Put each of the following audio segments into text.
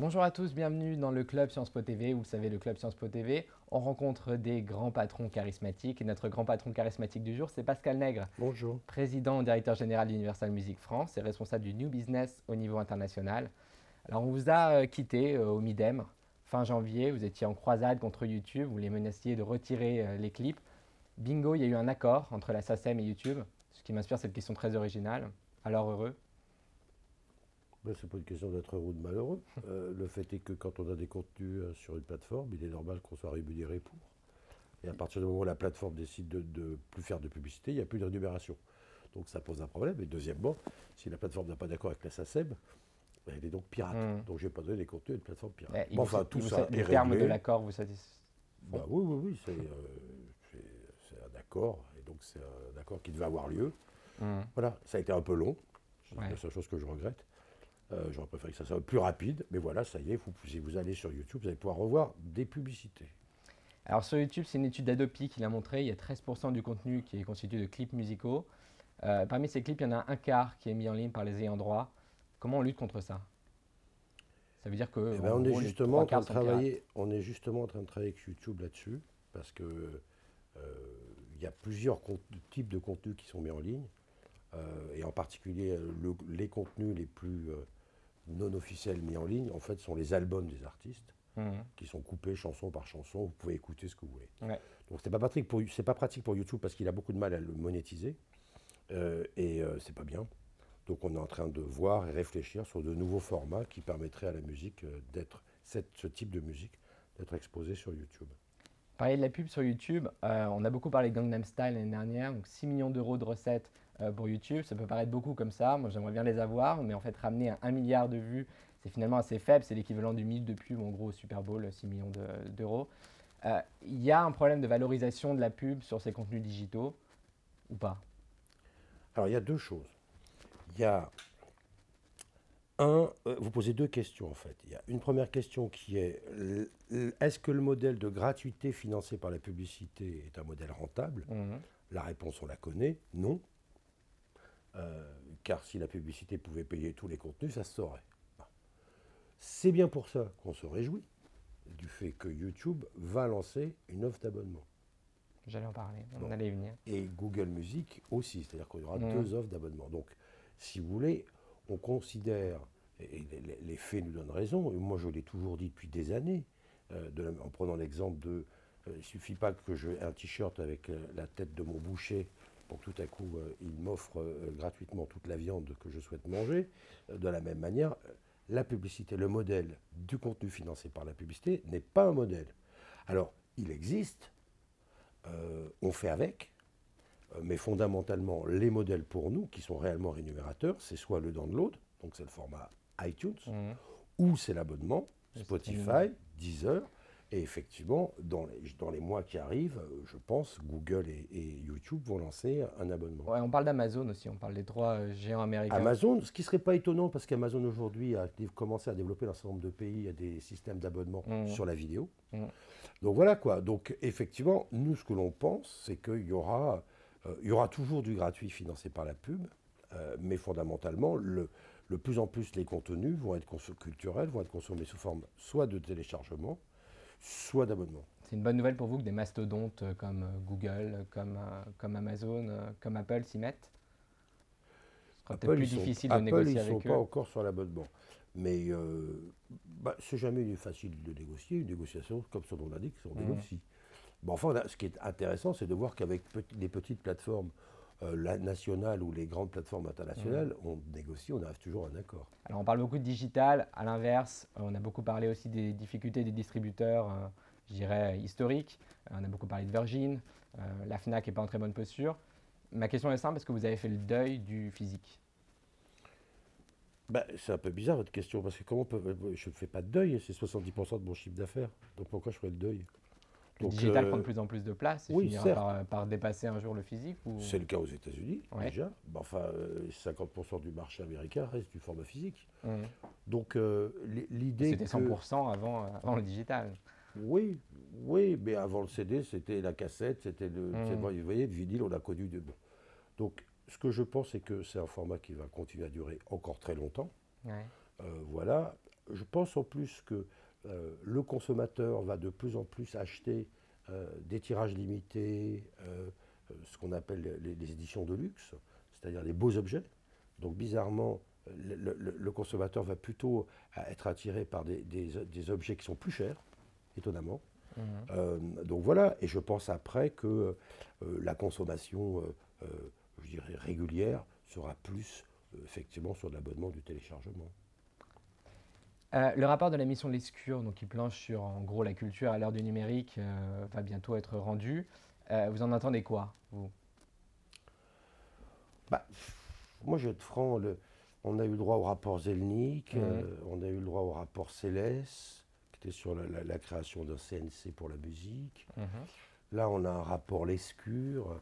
Bonjour à tous, bienvenue dans le Club Sciences Po TV. Vous savez, le Club Sciences Po TV, on rencontre des grands patrons charismatiques. Et notre grand patron charismatique du jour, c'est Pascal Nègre, Bonjour. président et directeur général d'Universal Music France et responsable du New Business au niveau international. Alors, on vous a quitté au Midem, fin janvier. Vous étiez en croisade contre YouTube, vous les menaciez de retirer les clips. Bingo, il y a eu un accord entre la SACEM et YouTube, ce qui m'inspire cette question très originale. Alors heureux. Ben, c'est pas une question d'être heureux ou de malheureux. Le fait est que quand on a des contenus sur une plateforme, il est normal qu'on soit rémunéré pour. Et à partir du moment où la plateforme décide de ne plus faire de publicité, il n'y a plus de rémunération. Donc ça pose un problème. Et deuxièmement, si la plateforme n'a pas d'accord avec la SACEM, elle est donc pirate. Donc je n'ai pas donné les contenus à une plateforme pirate. Bon, enfin, tout ça est Les termes de réglé. l'accord vous satisfont? Bah, oui, oui, oui, c'est un accord. Et donc c'est un accord qui devait avoir lieu. Voilà, ça a été un peu long. C'est Ouais. la seule chose que je regrette. J'aurais préféré que ça soit plus rapide, mais voilà, ça y est, si vous allez sur YouTube, vous allez pouvoir revoir des publicités. Alors sur YouTube, c'est une étude d'Adopi qui l'a montré. Il y a 13% du contenu qui est constitué de clips musicaux. Parmi ces clips, il y en a un quart qui est mis en ligne par les ayants droit. Comment on lutte contre ça? Ça veut dire que, Eh en ben, on est gros, les justement en trois train quarts de sont pirates. travailler, on est justement en train de travailler avec YouTube là-dessus, parce que il y a plusieurs types de contenus qui sont mis en ligne, et en particulier les contenus les plus non officiels mis en ligne, en fait, sont les albums des artistes, Mhm. qui sont coupés chanson par chanson. Vous pouvez écouter ce que vous voulez. Ouais. Donc c'est pas pratique pour YouTube parce qu'il a beaucoup de mal à le monétiser. C'est pas bien. Donc on est en train de voir et réfléchir sur de nouveaux formats qui permettraient à la musique ce type de musique d'être exposé sur YouTube. Parler de la pub sur YouTube, on a beaucoup parlé de Gangnam Style l'année dernière, donc 6 millions d'euros de recettes pour YouTube. Ça peut paraître beaucoup comme ça, moi j'aimerais bien les avoir, mais en fait ramener à 1 milliard de vues, c'est finalement assez faible, c'est l'équivalent du minute de pub en gros au Super Bowl, 6 millions d'euros. Il y a un problème de valorisation de la pub sur ces contenus digitaux, ou pas? Alors il y a deux choses. Il y a vous posez deux questions en fait. Il y a une première question qui est est-ce que le modèle de gratuité financé par la publicité est un modèle rentable? Mhm. La réponse on la connaît, non. Car si la publicité pouvait payer tous les contenus, ça se saurait. Bon. C'est bien pour ça qu'on se réjouit du fait que YouTube va lancer une offre d'abonnement. J'allais en parler, on Bon. allait y venir. Et Google Music aussi, c'est-à-dire qu'il y aura Mhm. deux offres d'abonnement. Donc, si vous voulez, on considère, et les faits nous donnent raison, et moi je l'ai toujours dit depuis des années, en prenant l'exemple de, il ne suffit pas que j'ai un t-shirt avec la tête de mon boucher pour que tout à coup il m'offre gratuitement toute la viande que je souhaite manger. De la même manière, la publicité, le modèle du contenu financé par la publicité n'est pas un modèle. Alors, il existe, on fait avec, mais fondamentalement, les modèles pour nous, qui sont réellement rémunérateurs, c'est soit le download, donc c'est le format iTunes, Mhm. ou c'est l'abonnement, Le streaming. Spotify, Deezer. Et effectivement, dans les mois qui arrivent, je pense, Google et YouTube vont lancer un abonnement. Ouais, on parle d'Amazon aussi, on parle des trois géants américains. Amazon, ce qui ne serait pas étonnant, parce qu'Amazon aujourd'hui a commencé à développer dans un certain nombre de pays des systèmes d'abonnement Mhm. sur la vidéo. Mhm. Donc voilà quoi. Donc effectivement, nous, ce que l'on pense, c'est il y aura toujours du gratuit financé par la pub, mais fondamentalement, le plus en plus, les contenus culturels vont être consommés sous forme soit de téléchargement, soit d'abonnement. C'est une bonne nouvelle pour vous que des mastodontes comme Google, comme Amazon, comme Apple s'y mettent. Ce sera peut-être plus difficile de Apple, ils négocier sont avec pas eux. encore sur l'abonnement. Mais c'est jamais facile de négocier. Une négociation, comme son nom l'indique, on Mhm. négocie. Bon, enfin, ce qui est intéressant, c'est de voir qu'avec les petites plateformes nationales ou les grandes plateformes Mhm. internationales, on négocie, on arrive toujours à un accord. Alors on parle beaucoup de digital, à l'inverse, on a beaucoup parlé aussi des difficultés des distributeurs, je dirais, historiques. On a beaucoup parlé de Virgin, la Fnac n'est pas en très bonne posture. Ma question est simple, est-ce que vous avez fait le deuil du physique? Bah, c'est un peu bizarre votre question, parce que je ne fais pas de deuil, c'est 70% de mon chiffre d'affaires. Donc pourquoi je ferais le deuil? Le Donc digital prend de plus en plus de place et oui, finira certes, par dépasser un jour le physique ou... c'est le cas aux États-Unis Ouais. déjà. Bah, enfin, 50% du marché américain reste du format physique. Mhm. Donc l'idée C'était que 100% avant le digital. oui, oui, mais avant le CD, c'était la cassette, Mhm. vous voyez, le vinyle, on a connu de bon. Donc, ce que je pense, c'est que c'est un format qui va continuer à durer encore très longtemps. Ouais. Voilà. je pense en plus que le consommateur va de plus en plus acheter des tirages limités, ce qu'on appelle les éditions de luxe, c'est-à-dire des beaux objets. Donc bizarrement, le consommateur va plutôt être attiré par des objets qui sont plus chers, étonnamment. Donc voilà, et je pense après que la consommation, je dirais, régulière sera plus effectivement sur l'abonnement du téléchargement. Le rapport de la mission Lescure, donc qui planche sur en gros la culture à l'heure du numérique, va bientôt être rendu. Vous en entendez quoi, vous? Bah, moi, je vais être franc, on a eu le droit au rapport Zelnick, on a eu le droit au rapport Célès, qui était sur la création d'un CNC pour la musique. Là, on a un rapport Lescure.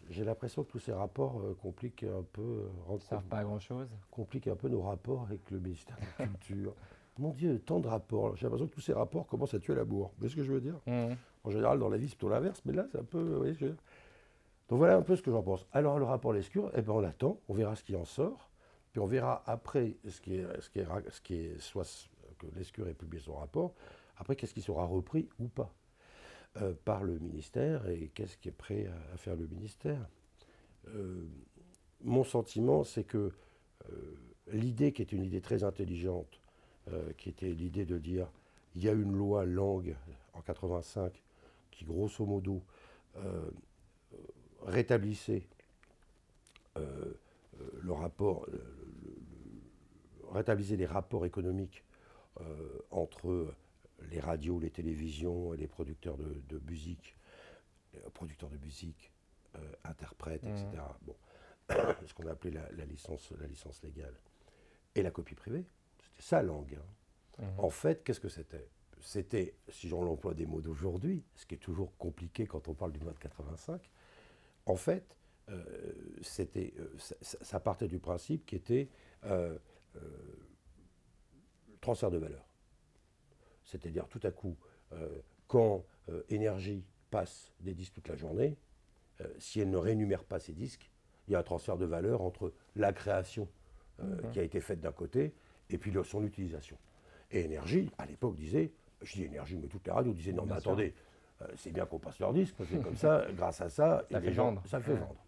J'ai l'impression que tous ces rapports compliquent un peu, Ça ne sert pas à grand-chose. compliquent un peu nos rapports avec le ministère de la Culture. Mon Dieu, tant de rapports. J'ai l'impression que tous ces rapports commencent à tuer l'amour. Vous voyez ce que je veux dire? En général, dans la vie, c'est plutôt l'inverse, mais là, c'est un peu... vous voyez, donc voilà un peu ce que j'en pense. Alors le rapport Lescure, eh ben, on attend, on verra ce qui en sort, puis on verra après soit que Lescure ait publié son rapport, après qu'est-ce qui sera repris ou pas par le ministère et qu'est-ce qui est prêt à faire le ministère. Mon sentiment, c'est que l'idée qui est une idée très intelligente, qui était l'idée de dire il y a une loi langue en 85 qui grosso modo rétablissait le rapport, rétablissait les rapports économiques entre les radios, les télévisions, et les producteurs de musique, interprètes, etc. Bon, ce qu'on a appelé la licence légale. Et la copie privée, c'était ça langue. En fait, qu'est-ce que c'était? C'était, si j'en emploie des mots d'aujourd'hui, ce qui est toujours compliqué quand on parle du mode 85, en fait, ça partait du principe qui était transfert de valeur. C'est-à-dire, tout à coup, quand Énergie passe des disques toute la journée, si elle ne rémunère pas ces disques, il y a un transfert de valeur entre la création qui a été faite d'un côté et puis son utilisation. Et Énergie, à l'époque, disait, je dis Énergie, mais toutes les radios disaient, non, mais attendez, c'est bien qu'on passe leur disque, parce que comme ça, grâce à ça, ça fait vendre. Ça fait vendre.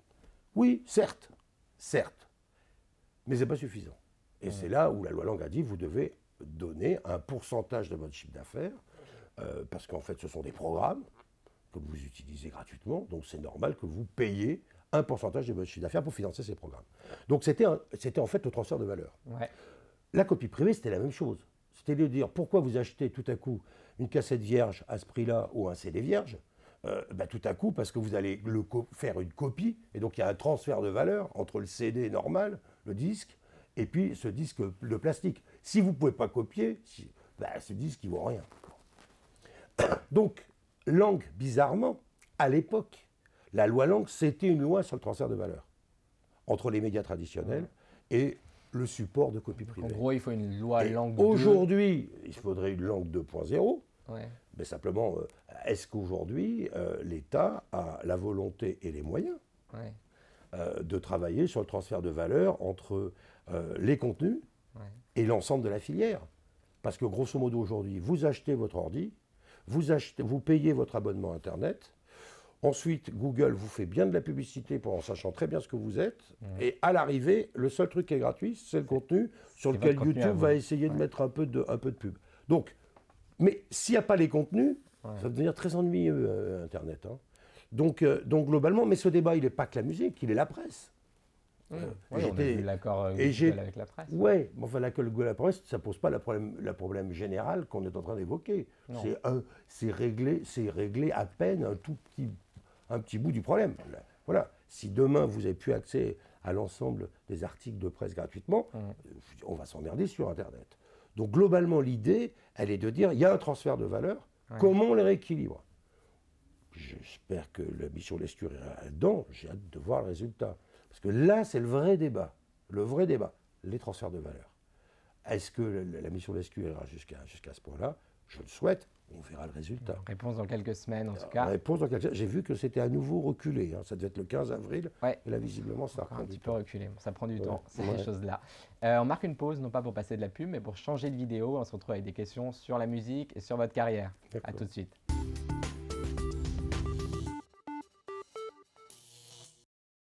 Oui, certes, mais ce n'est pas suffisant. Et c'est là où la loi Langue a dit, vous devez donner un pourcentage de votre chiffre d'affaires, parce qu'en fait, ce sont des programmes que vous utilisez gratuitement, donc c'est normal que vous payiez un pourcentage de votre chiffre d'affaires pour financer ces programmes. Donc c'était en fait le transfert de valeur. Ouais. La copie privée, c'était la même chose. C'était de dire, pourquoi vous achetez tout à coup une cassette vierge à ce prix-là ou un CD vierge? Tout à coup, parce que vous allez faire une copie, et donc il y a un transfert de valeur entre le CD normal, le disque, et puis ce disque de plastique. Si vous ne pouvez pas copier, ce disque, il ne vaut rien. Donc, Langue, bizarrement, à l'époque, la loi Langue, c'était une loi sur le transfert de valeur entre les médias traditionnels et le support de copie privée. En gros, il faut une loi Langue 2. Aujourd'hui, il faudrait une Langue 2.0. Ouais. Mais simplement, est-ce qu'aujourd'hui, l'État a la volonté et les moyens de travailler sur le transfert de valeur entre les contenus et l'ensemble de la filière? Parce que grosso modo, aujourd'hui, vous achetez votre ordi, vous payez votre abonnement Internet, ensuite Google vous fait bien de la publicité en sachant très bien ce que vous êtes, et à l'arrivée, le seul truc qui est gratuit, c'est le contenu sur lequel YouTube va essayer de mettre un peu de pub. Donc, mais s'il n'y a pas les contenus, ça va devenir très ennuyeux, Internet. Hein. Donc globalement, mais ce débat, il n'est pas que la musique, il est la presse. On a vu l'accord Google avec la presse. Oui, mais enfin, l'accord Google avec la presse, ça ne pose pas le problème général qu'on est en train d'évoquer. C'est réglé à peine un petit bout du problème. Voilà. Si demain, vous n'avez plus accès à l'ensemble des articles de presse gratuitement, on va s'emmerder sur Internet. Donc globalement, l'idée, elle est de dire, il y a un transfert de valeur, comment on les rééquilibre? J'espère que la mission Lescure ira là-dedans, j'ai hâte de voir le résultat. Parce que là, c'est le vrai débat, les transferts de valeur. Est-ce que la mission Lescure ira jusqu'à ce point-là? Je le souhaite, On verra le résultat. Réponse dans quelques semaines en tout cas. Réponse dans quelques... J'ai vu que c'était à nouveau reculé. Ça devait être le 15 avril. Ouais. Et là, visiblement, ça Encore reprend un du petit peu temps. reculé. Ça prend du Ouais. temps, ces Ouais. choses-là. On marque une pause, non pas pour passer de la pub, mais pour changer de vidéo. On se retrouve avec des questions sur la musique et sur votre carrière. À D'accord. tout de suite.